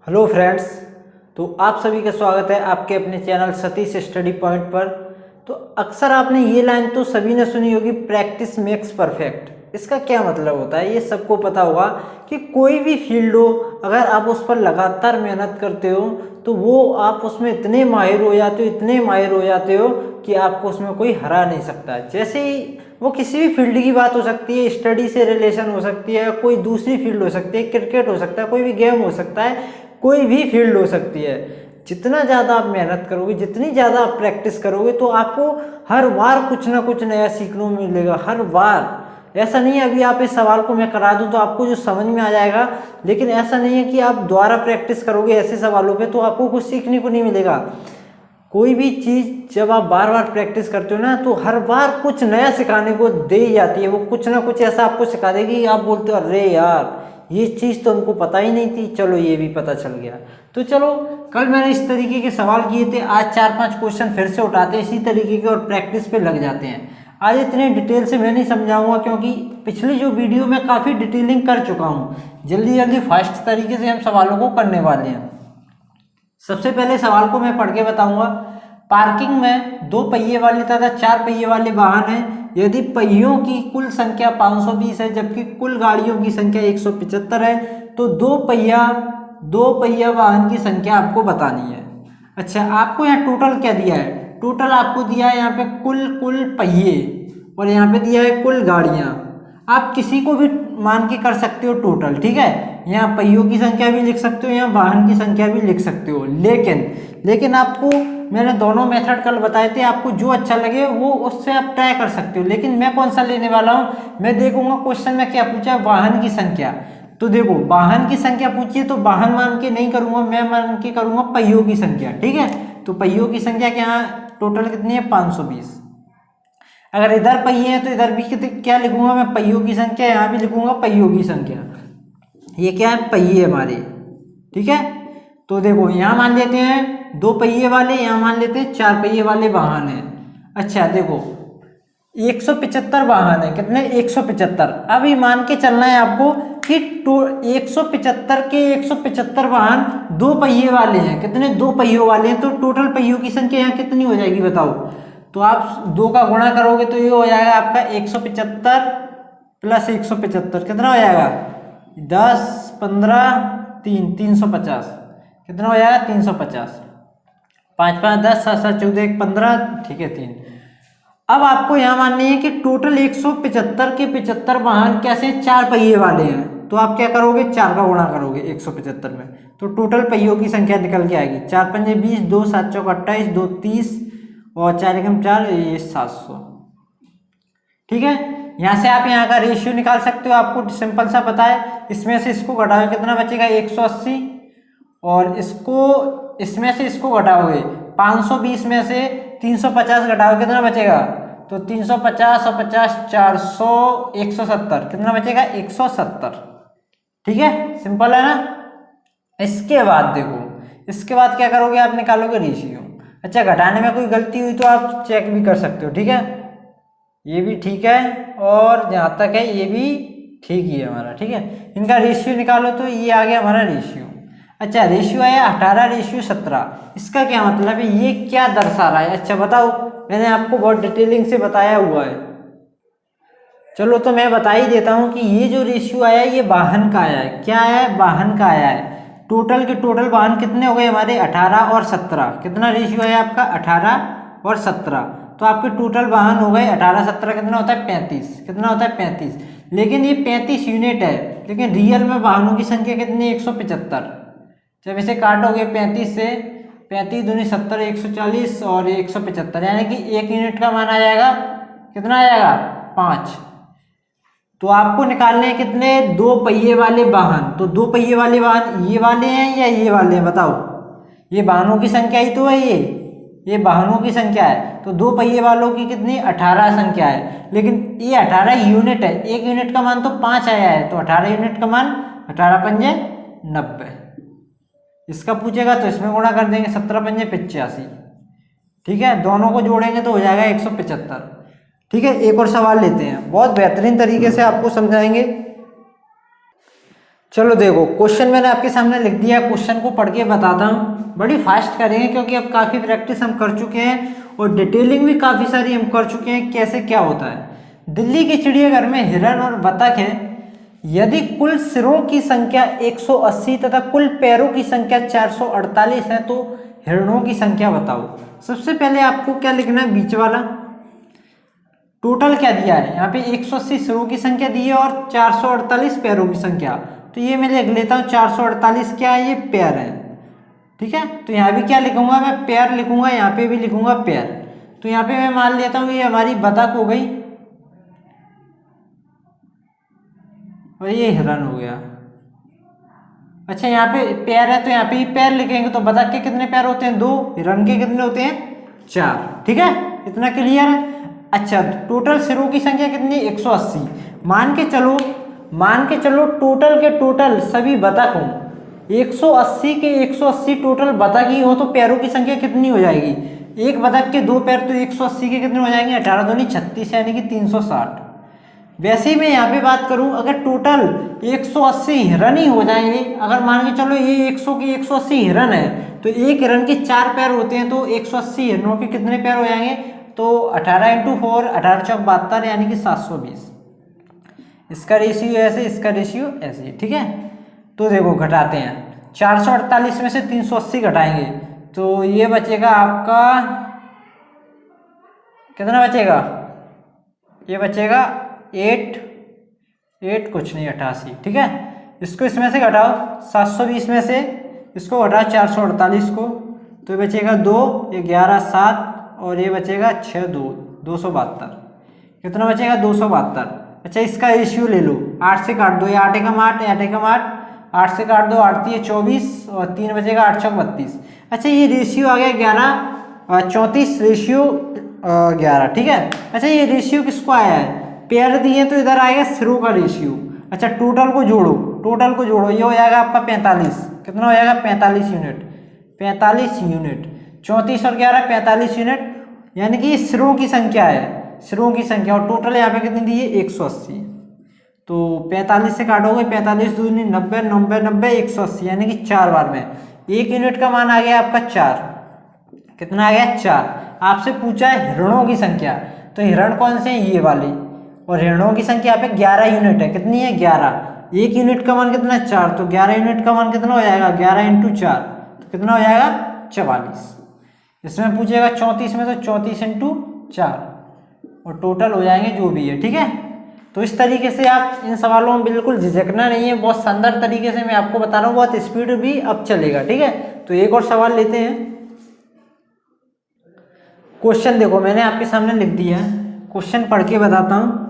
Hello friends. तो आप सभी का स्वागत है आपके अपने चैनल सतीश स्टडी पॉइंट पर। तो अक्सर आपने ये लाइन तो सभी ने सुनी होगी, प्रैक्टिस मेक्स परफेक्ट। इसका क्या मतलब होता है ये सबको पता होगा कि कोई भी फील्ड हो, अगर आप उस पर लगातार मेहनत करते हो तो वो आप उसमें इतने माहिर हो जाते हो, इतने माहिर हो जाते हो कि आपको उसमें कोई हरा नहीं सकता। जैसे ही वो किसी भी फील्ड की बात हो सकती है, स्टडी से रिलेशन हो सकती है, कोई दूसरी फील्ड हो सकती है, क्रिकेट हो सकता है, कोई भी गेम हो सकता है, कोई भी फील्ड हो सकती है। जितना ज़्यादा आप मेहनत करोगे, जितनी ज़्यादा आप प्रैक्टिस करोगे तो आपको हर बार कुछ ना कुछ नया सीखने को मिलेगा। हर बार ऐसा नहीं है अभी आप इस सवाल को मैं करा दूं तो आपको जो समझ में आ जाएगा, लेकिन ऐसा नहीं है कि आप दोबारा प्रैक्टिस करोगे ऐसे सवालों पे तो आपको कुछ सीखने को नहीं मिलेगा। कोई भी चीज़ जब आप बार बार प्रैक्टिस करते हो ना तो हर बार कुछ नया सिखाने को दे ही जाती है। वो कुछ ना कुछ ऐसा आपको सिखा देगी, आप बोलते हो अरे यार ये चीज़ तो हमको पता ही नहीं थी, चलो ये भी पता चल गया। तो चलो, कल मैंने इस तरीके के सवाल किए थे, आज 4-5 क्वेश्चन फिर से उठाते हैं इसी तरीके के और प्रैक्टिस पे लग जाते हैं। आज इतने डिटेल से मैं नहीं समझाऊंगा क्योंकि पिछली जो वीडियो में काफ़ी डिटेलिंग कर चुका हूँ। जल्दी जल्दी फास्ट तरीके से हम सवालों को करने वाले हैं। सबसे पहले सवाल को मैं पढ़ के बताऊंगा। पार्किंग में 2 पहिए वाले तथा 4 पहिए वाले वाहन हैं। यदि पहियों की कुल संख्या 520 है जबकि कुल गाड़ियों की संख्या 175 है तो दो पहिया वाहन की संख्या आपको बतानी है। अच्छा, आपको यहाँ टोटल क्या दिया है? टोटल आपको दिया है यहाँ पे कुल पहिए और यहाँ पे दिया है कुल गाड़ियाँ। आप किसी को भी मान के कर सकते हो टोटल, ठीक है। यहाँ पहियों की संख्या भी लिख सकते हो, यहाँ वाहन की संख्या भी लिख सकते हो। लेकिन आपको मैंने दोनों मेथड कल बताए थे, आपको जो अच्छा लगे वो उससे आप ट्राई कर सकते हो। लेकिन मैं कौन सा लेने वाला हूँ, मैं देखूंगा क्वेश्चन में क्या पूछा है, वाहन की संख्या। तो देखो, वाहन की संख्या पूछिए तो वाहन मान के नहीं करूंगा, मैं मान के करूंगा पहियों की संख्या, ठीक है। तो पहियों की संख्या क्या टोटल कितनी है? 520। अगर इधर पहिए हैं तो इधर भी क्या लिखूंगा मैं? पहियों की संख्या। यहाँ भी लिखूंगा पहियों की संख्या। ये क्या है? पहिए हमारे, ठीक है। तो देखो, यहाँ मान लेते हैं 2 पहिए वाले, यहाँ मान लेते हैं 4 पहिए वाले वाहन है। अच्छा देखो, 175 वाहन है। कितने? 175। अब ये मान के चलना है आपको कि 175 के 175 वाहन 2 पहिए वाले हैं। कितने? 2 पहियों वाले हैं। तो टोटल पहियों की संख्या यहाँ कितनी हो जाएगी बताओ? तो आप 2 का गुणा करोगे तो ये हो जाएगा आपका 175 प्लस 175 कितना हो जाएगा? 10, 15, 350। कितना हो जाएगा? 350। 5 5 10, 7 7 14 1 15, ठीक है 3। अब आपको यहाँ माननी है कि टोटल 175 के 75 वाहन कैसे? 4 पहिए वाले हैं। तो आप क्या करोगे? 4 का गुणा करोगे 175 में तो टोटल पहियों की संख्या निकल के आएगी। 4 पंजे 20, 2 7 चौक 28, 2 30 और 4 एकम 4, ये 700, ठीक है। यहाँ से आप यहाँ का रेशियो निकाल सकते हो, आपको सिंपल सा पता है। इसमें से इसको घटाओगे कितना बचेगा? 180। और इसमें से इसको घटाओगे 520 में से 350 घटाओगे कितना बचेगा? तो 350 और 50 400, 170 कितना बचेगा? 170, ठीक है। सिंपल है ना। इसके बाद देखो, इसके बाद क्या करोगे? आप निकालोगे रेशियो। अच्छा, घटाने में कोई गलती हुई तो आप चेक भी कर सकते हो, ठीक है। ये भी ठीक है और जहाँ तक है ये भी ठीक ही है हमारा, ठीक है। इनका रेशियो निकालो तो ये आ गया हमारा रेशियो। अच्छा, रेशियो आया 18:17। इसका क्या मतलब है? ये क्या दर्शा रहा है? अच्छा बताओ, मैंने आपको बहुत डिटेलिंग से बताया हुआ है। चलो तो मैं बता ही देता हूँ कि ये जो रेशियो आया है ये वाहन का आया है। क्या आया है? वाहन का आया है। टोटल के टोटल वाहन कितने हो गए हमारे? 18 और 17। कितना रेशियो है आपका? 18 और 17। तो आपके टोटल वाहन हो गए 18 17 कितना होता है? 35। कितना होता है? 35। लेकिन ये 35 यूनिट है, लेकिन रियल में वाहनों की संख्या कितनी है? 175। जब इसे काटोगे 35 से, 35 दूनी 70, 140 और 175, यानी कि 1 यूनिट का मान आ जाएगा कितना? आ जाएगा 5। तो आपको निकालने हैं कितने? 2 पहिए वाले वाहन। तो 2 पहिए वाले वाहन ये वाले हैं या ये वाले हैं बताओ? ये वाहनों की संख्या ही तो है, ये वाहनों की संख्या है। तो 2 पहिए वालों की कितनी? 18 संख्या है, लेकिन ये 18 यूनिट है। 1 यूनिट का मान तो 5 आया है, तो 18 यूनिट का मान 18 पंजे 90। इसका पूछेगा तो इसमें गुणा कर देंगे, 17 पंजे 85, ठीक है। दोनों को जोड़ेंगे तो हो जाएगा 175, ठीक है। एक और सवाल लेते हैं, बहुत बेहतरीन तरीके से आपको समझाएंगे। चलो देखो, क्वेश्चन मैंने आपके सामने लिख दिया, क्वेश्चन को पढ़ के बताता हूँ। बड़ी फास्ट करेंगे क्योंकि अब काफ़ी प्रैक्टिस हम कर चुके हैं और डिटेलिंग भी काफ़ी सारी हम कर चुके हैं कैसे क्या होता है। दिल्ली के चिड़ियाघर में हिरन और बतख है। यदि कुल सिरों की संख्या 180 तथा कुल पैरों की संख्या 448 है तो हिरणों की संख्या बताओ। सबसे पहले आपको क्या लिखना है, बीच वाला टोटल क्या दिया है। यहाँ पे 180 सिरों की संख्या दी है और 448 पैरों की संख्या। तो ये मैं लिख लेता हूँ 448 क्या है, ये पैर है। ठीक है, तो यहाँ भी क्या लिखूंगा मैं, पैर लिखूंगा, यहाँ पे भी लिखूंगा पैर। तो यहाँ पे मैं मान लेता हूँ ये हमारी बतख हो गई और ये हिरन हो गया। अच्छा, यहाँ पे पैर है तो यहाँ पे ही पैर लिखेंगे। तो बतख के कितने पैर होते हैं, 2। हिरन के कितने होते हैं, 4। ठीक है, इतना क्लियर है। अच्छा, टोटल सिरों की संख्या कितनी, 180। मान के चलो टोटल के टोटल सभी बतख हों, 180 के 180 टोटल बतख ही हो तो पैरों की संख्या कितनी हो जाएगी, एक बतख के 2 पैर, तो 180 के कितने हो जाएंगे, 18 दूनी 36 यानी कि 360। वैसे ही मैं यहाँ पे बात करूं, अगर टोटल 180 हिरन ही हो जाएंगे, अगर मान के चलो ये 100 के 180 हिरन है तो एक हिरन के 4 पैर होते हैं, तो 180 हिरनों के कितने पैर हो जाएंगे, तो 18 × 4 18 चौक 72 यानी कि 720। इसका रेशियो ऐसे, इसका रेशियो ऐसे। ठीक है, तो देखो घटाते हैं, 448 में से 380 घटाएंगे तो ये बचेगा आपका, कितना बचेगा, ये बचेगा 8 कुछ नहीं 88। ठीक है, इसको इसमें से घटाओ, 720 में से इसको घटाओ 448 को, तो ये बचेगा 2, ये 11 7 और ये बचेगा 6 2 272। कितना बचेगा, 272। अच्छा, इसका रेशियो ले लो, 8 से काट दो, ये 8 एकम 8, 8 एकम 8, 8 से काट दो, 8 3 24 और 3 बचेगा 8 चौक 32। अच्छा, ये रेशियो आ गया 11 34 रेशियो 11। ठीक है, अच्छा ये रेशियो किसको आया है, पैर दिए तो इधर आएगा सिरों का रेशियो। अच्छा, टोटल को जोड़ो, ये हो जाएगा आपका 45। कितना हो जाएगा, 45 यूनिट, 45 यूनिट। 34 और 11 45 यूनिट, यानी कि ये सिरों की संख्या है, सिरों की संख्या। और टोटल यहाँ पे कितनी दी है, 180। तो 45 से काटोगे, 45 दूनी 90 90 90 180 यानी कि 4 बार में 1 यूनिट का मान आ गया आपका 4। कितना आ गया, 4। आपसे पूछा है हिरणों की संख्या, तो हिरण कौन से हैं, ये वाली। और हिरणों की संख्या यहाँ पे 11 यूनिट है, कितनी है, 11। 1 यूनिट का मान कितना है, 4, तो 11 यूनिट का मान कितना हो जाएगा, 11 × 4 तो कितना हो जाएगा, 44। इसमें पूछेगा 34 में, तो 34 × 4 और टोटल हो जाएंगे जो भी है। ठीक है, तो इस तरीके से आप इन सवालों में बिल्कुल झिझकना नहीं है, बहुत शानदार तरीके से मैं आपको बता रहा हूँ, बहुत स्पीड भी अब चलेगा। ठीक है, तो एक और सवाल लेते हैं। क्वेश्चन देखो मैंने आपके सामने लिख दिया है, क्वेश्चन पढ़ के बताता हूँ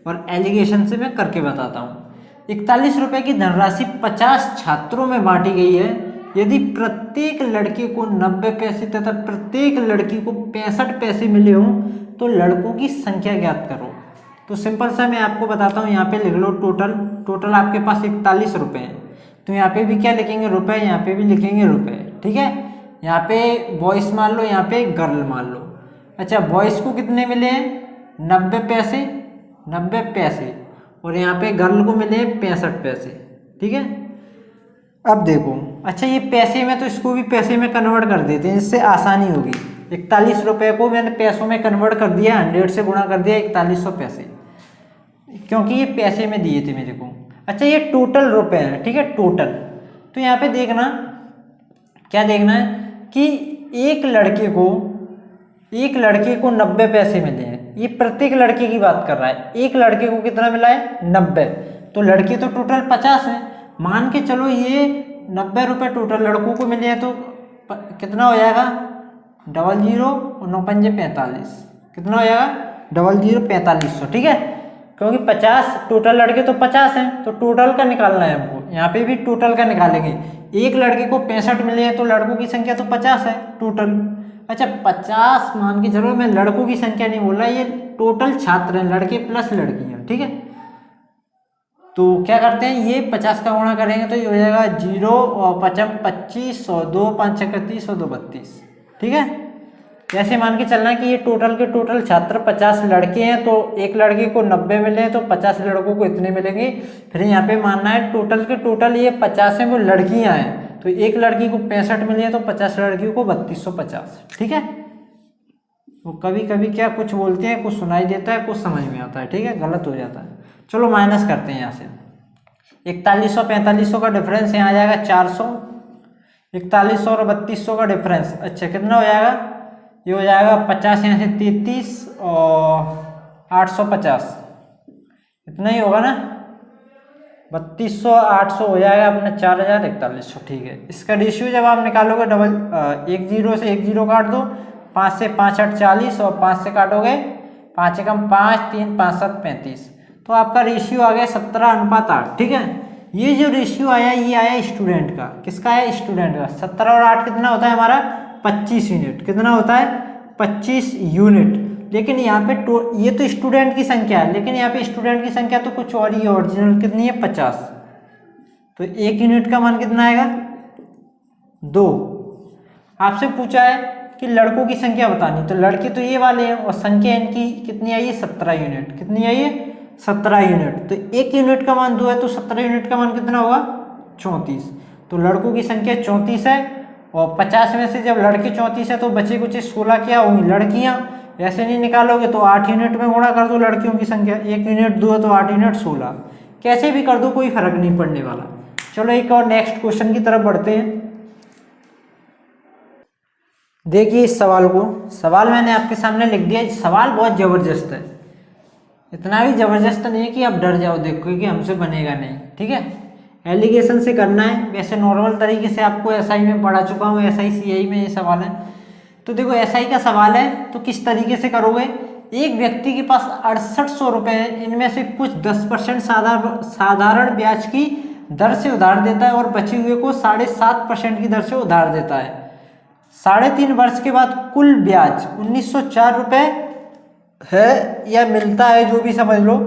और एलिगेशन से मैं करके बताता हूँ। 41 रुपये की धनराशि 50 छात्रों में बांटी गई है। यदि प्रत्येक लड़के को 90 पैसे तथा प्रत्येक लड़की को 65 पैसे मिले हों तो लड़कों की संख्या ज्ञात करो। तो सिंपल सा मैं आपको बताता हूँ, यहाँ पे लिख लो टोटल आपके पास 41 रुपये हैं, तो यहाँ पे भी क्या लिखेंगे, रुपए, यहाँ पे भी लिखेंगे रुपए। ठीक है, यहाँ पे बॉयस मान लो, यहाँ पे गर्ल मान लो। अच्छा, बॉयस को कितने मिले हैं, 90 पैसे और यहाँ पे गर्ल को मिले 65 पैसे। ठीक है, अब देखो, अच्छा ये पैसे में, तो इसको भी पैसे में कन्वर्ट कर देते हैं, इससे आसानी होगी। 41 रुपये को मैंने पैसों में कन्वर्ट कर दिया, 100 से गुणा कर दिया 4100 पैसे, क्योंकि ये पैसे में दिए थे मेरे को। अच्छा, ये टोटल रुपए हैं। ठीक है, टोटल, तो यहाँ पे देखना, क्या देखना है कि एक लड़के को 90 पैसे मिले हैं। ये प्रत्येक लड़के की बात कर रहा है, एक लड़के को कितना मिला है, 90। तो लड़के तो टोटल 50 है, मान के चलो ये 90 रुपये टोटल लड़कों को मिले हैं, तो कितना हो जाएगा, 00 और 9 पंजे 45, कितना हो जाएगा, 00 4500। ठीक है, क्योंकि 50 टोटल लड़के तो 50 हैं, तो टोटल का निकालना है हमको, यहाँ पे भी टोटल का निकालेंगे। एक लड़के को 65 मिले हैं तो लड़कों की संख्या तो 50 है टोटल। अच्छा, 50 मान के चलो, मैं लड़कों की संख्या नहीं बोल रहा, ये टोटल छात्र हैं, लड़के प्लस लड़कियां। ठीक है, तो क्या करते हैं, ये 50 का गुणा करेंगे तो ये हो जाएगा 0 और 55 25 और 2 5 31 और 2 32। ठीक है, जैसे मान के चलना कि ये टोटल के टोटल छात्र 50 लड़के हैं, तो एक लड़के को 90 मिले हैं, तो 50 लड़कों को इतने मिलेंगे। फिर यहाँ पे मानना है टोटल के टोटल ये 50 हैं वो लड़कियां हैं, तो एक लड़की को 65 मिले हैं, तो 50 लड़कियों को 3250। ठीक है, वो कभी कभी क्या कुछ बोलते हैं, कुछ सुनाई देता है, कुछ समझ में आता है, ठीक है, गलत हो जाता है। चलो माइनस करते हैं यहाँ से। 4100 4500 का डिफरेंस यहाँ आ जाएगा 400, 4100 और 3200 का डिफरेंस, अच्छा कितना हो जाएगा, ये हो जाएगा 50 यहाँ से 33 और 850, इतना ही होगा ना, 3200 800 हो जाएगा अपना 4000 ठीक है। इसका रेशियो जब आप निकालोगे डबल, एक जीरो से एक जीरो काट दो, 5 से 5 8 40 और 5 से काटोगे 5 एकम 5 3 5 7 35, तो आपका रेशियो आ गया 17:8। ठीक है, ये जो रेशियो आया ये आया स्टूडेंट का, किसका आया, स्टूडेंट का। 17 और 8 कितना होता है हमारा, 25 यूनिट, कितना होता है 25 यूनिट। लेकिन यहाँ पे ये तो स्टूडेंट की संख्या है, लेकिन यहाँ पे स्टूडेंट की संख्या तो कुछ और ही है, ओरिजिनल कितनी है 50, तो एक यूनिट का मान कितना आएगा 2। आपसे पूछा है कि लड़कों की संख्या बतानी, तो लड़के तो ये वाले हैं और संख्या इनकी कितनी आई है 17 यूनिट, कितनी आई है 17 यूनिट, तो एक यूनिट का मान 2 है, तो 17 यूनिट का मान कितना होगा 34। तो लड़कों की संख्या 34 है और 50 में से जब लड़के 34 है तो बचे कुछ 16 क्या होंगी, लड़कियां। ऐसे नहीं निकालोगे तो 8 यूनिट में गुणा कर दो लड़कियों की संख्या, एक यूनिट 2 है तो 8 यूनिट 16, कैसे भी कर दो कोई फर्क नहीं पड़ने वाला। चलो एक और नेक्स्ट क्वेश्चन की तरफ बढ़ते हैं। देखिए इस सवाल को, सवाल मैंने आपके सामने लिख दिया। सवाल बहुत जबरदस्त है, इतना भी जबरदस्त नहीं है कि आप डर जाओ देखो कि हमसे बनेगा नहीं। ठीक है, एलिगेशन से करना है, वैसे नॉर्मल तरीके से आपको एसआई में पढ़ा चुका हूँ, एसआई सीआई में ये सवाल है। तो देखो एसआई का सवाल है तो किस तरीके से करोगे, एक व्यक्ति के पास 6800 रुपये हैं, इनमें से कुछ 10% साधारण ब्याज की दर से उधार देता है और बचे हुए को 7.5% की दर से उधार देता है। 3.5 वर्ष के बाद कुल ब्याज 1904 रुपये है या मिलता है, जो भी समझ लो।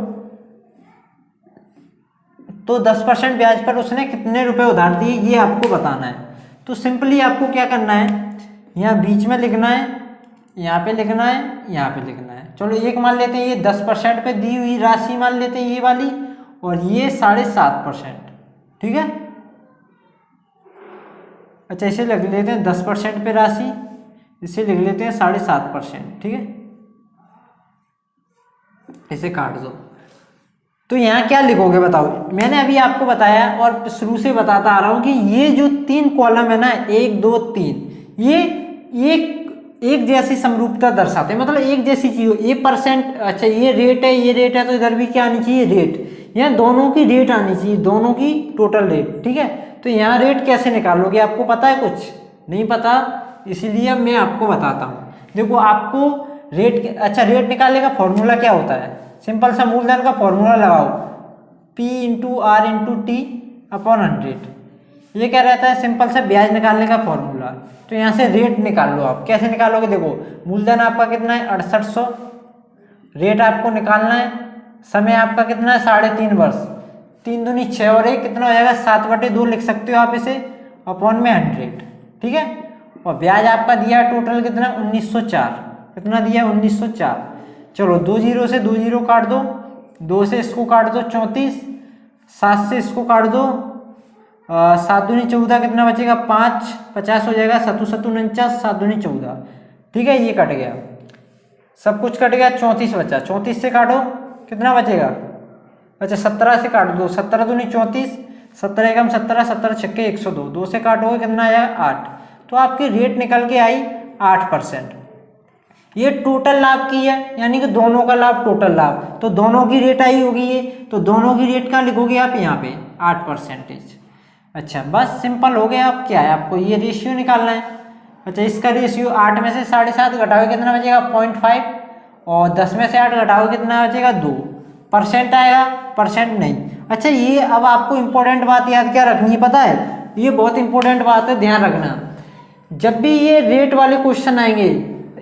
तो 10% ब्याज पर उसने कितने रुपए उधार दिए ये आपको बताना है। तो सिंपली आपको क्या करना है, यहाँ बीच में लिखना है, यहाँ पे लिखना है, यहाँ पे लिखना है। चलो एक मान लेते हैं, ये 10% पे दी हुई राशि मान लेते हैं ये वाली, और ये 7.5%। ठीक है, अच्छा इसे लिख लेते हैं 10% पे राशि, इसे लिख लेते हैं 7.5%। ठीक है, इसे काट दो। तो यहाँ क्या लिखोगे बताओ, मैंने अभी आपको बताया और शुरू से बताता आ रहा हूँ कि ये जो 3 कॉलम है ना, 1 2 3, ये एक जैसी समरूपता दर्शाते हैं, मतलब एक जैसी चीज। ये परसेंट, अच्छा ये रेट है, ये रेट है, तो इधर भी क्या आनी चाहिए रेट, यहाँ दोनों की रेट आनी चाहिए, दोनों की टोटल रेट। ठीक है, तो यहाँ रेट कैसे निकालोगे, आपको पता है, कुछ नहीं पता, इसीलिए मैं आपको बताता हूँ। देखो आपको रेट, अच्छा रेट निकालने का फॉर्मूला क्या होता है, सिंपल सा मूलधन का फॉर्मूला लगाओ, P into R into T upon 100। ये क्या रहता है, सिंपल सा ब्याज निकालने का फॉर्मूला। तो यहाँ से रेट निकाल लो आप, कैसे निकालोगे, देखो मूलधन आपका कितना है 6800, रेट आपको निकालना है, समय आपका कितना है 3.5 वर्ष, 3 दूनी 6 और 1 कितना हो जाएगा 7/2 लिख सकते हो आप इसे, अपॉन में 100। ठीक है, और ब्याज आपका दिया टोटल कितना 1904, कितना दिया 1904। चलो 2 जीरो से 2 जीरो काट दो, 2 से इसको काट दो 34, 7 से इसको काट दो 7 दूनी 14, कितना बचेगा 5, 50 हो जाएगा, 7 7 49, 7 दूनी 14। ठीक है, ये कट गया, सब कुछ कट गया, 34 बचा, 34 से काटो कितना बचेगा, अच्छा 17 से काट दो, 17 दूनी 34, 17 एकम 17, 17 छक्के 102, 2 से काटोगे कितना आएगा 8। तो आपकी रेट निकल के आई 8%। ये टोटल लाभ की है, यानी कि दोनों का लाभ टोटल लाभ, तो दोनों की रेट आई होगी ये, तो दोनों की रेट कहाँ लिखोगे आप यहाँ पे 8%। अच्छा बस सिंपल हो गया। आप क्या है, आपको ये रेशियो निकालना है। अच्छा इसका रेशियो 8 में से 7.5 घटाओगे कितना बचेगा 0.5, और 10 में से 8 घटाओगे कितना बचेगा 2%। आएगा परसेंट नहीं। अच्छा ये अब आपको इंपॉर्टेंट बात याद क्या रखनी है पता है, ये बहुत इंपॉर्टेंट बात है, ध्यान रखना। जब भी ये रेट वाले क्वेश्चन आएंगे,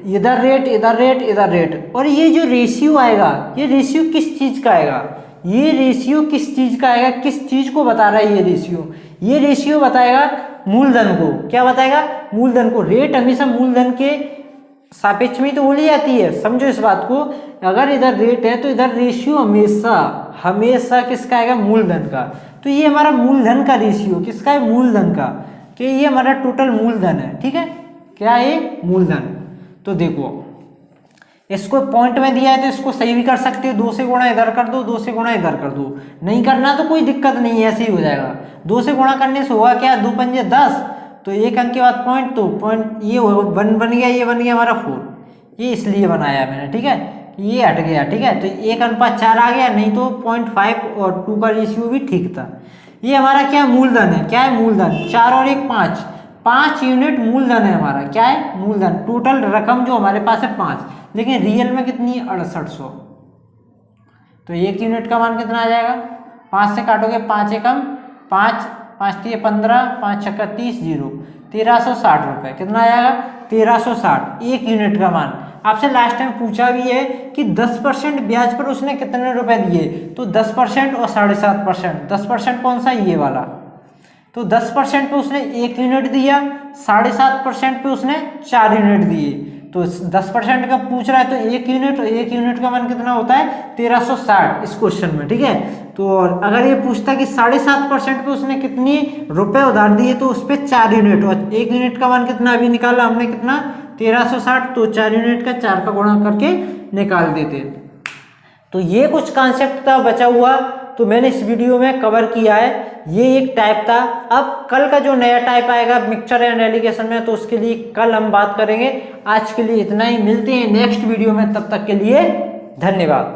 इधर रेट इधर रेट इधर रेट, और ये जो रेशियो आएगा, ये रेशियो किस चीज का आएगा, ये रेशियो किस चीज का आएगा, किस चीज को बता रहा है ये रेशियो, ये रेशियो बताएगा मूलधन को। क्या बताएगा, मूलधन को। रेट हमेशा मूलधन के सापेक्ष में तो बोली जाती है, समझो इस बात को। अगर इधर रेट है तो इधर रेशियो हमेशा हमेशा किसका आएगा, मूलधन का। तो ये हमारा मूलधन का रेशियो किसका है, मूलधन का, कि ये हमारा टोटल मूलधन है, ठीक है, क्या है, मूलधन। तो देखो इसको पॉइंट में दिया है तो इसको सही भी कर सकते हो, 2 से गुणा इधर कर दो, 2 से गुणा इधर कर दो, नहीं करना तो कोई दिक्कत नहीं है, ऐसे ही हो जाएगा। 2 से गुणा करने से होगा क्या, 2 पंजे 10, तो एक अंक के बाद पॉइंट, तो पॉइंट ये 1 बन गया, ये बन गया हमारा 4, ये इसलिए बनाया मैंने, ठीक है, ये हट गया, ठीक है, तो 1:4 आ गया, नहीं तो 0.5 और 2 का रेशियो भी ठीक था। ये हमारा क्या मूलधन है, क्या है मूलधन, 4 और 1 5, 5 यूनिट मूलधन है हमारा, क्या है, मूलधन। टोटल रकम जो हमारे पास है 5, लेकिन रियल में कितनी है, 6800। तो 1 यूनिट का मान कितना आ जाएगा, 5 से काटोगे 5 एकम 5, 5 3 15, 5 छक्का 30, 0, 1360 रुपये, कितना आ जाएगा, 1360, 1 यूनिट का मान। आपसे लास्ट टाइम पूछा भी है कि 10% ब्याज पर उसने कितने रुपए दिए, तो 10% और 7.5%। 10% कौन सा, ये वाला, तो 10% पे उसने 1 यूनिट दिया, 7.5% पे उसने 4 यूनिट दिए। तो 10% का पूछ रहा है तो 1 यूनिट, और 1 यूनिट का मान कितना होता है, 1360 इस क्वेश्चन में, ठीक है। तो अगर ये पूछता कि 7.5% पे उसने कितनी रुपए उधार दिए, तो उस पर 4 यूनिट, और 1 यूनिट का मान कितना अभी निकाला हमने, कितना, 1360, तो 4 यूनिट का 4 का गुणा करके निकाल देते। तो ये कुछ कॉन्सेप्ट था बचा हुआ, तो मैंने इस वीडियो में कवर किया है, ये एक टाइप था। अब कल का जो नया टाइप आएगा मिक्सचर एंड एलिगेशन में, तो उसके लिए कल हम बात करेंगे। आज के लिए इतना ही, मिलते हैं नेक्स्ट वीडियो में, तब तक के लिए धन्यवाद।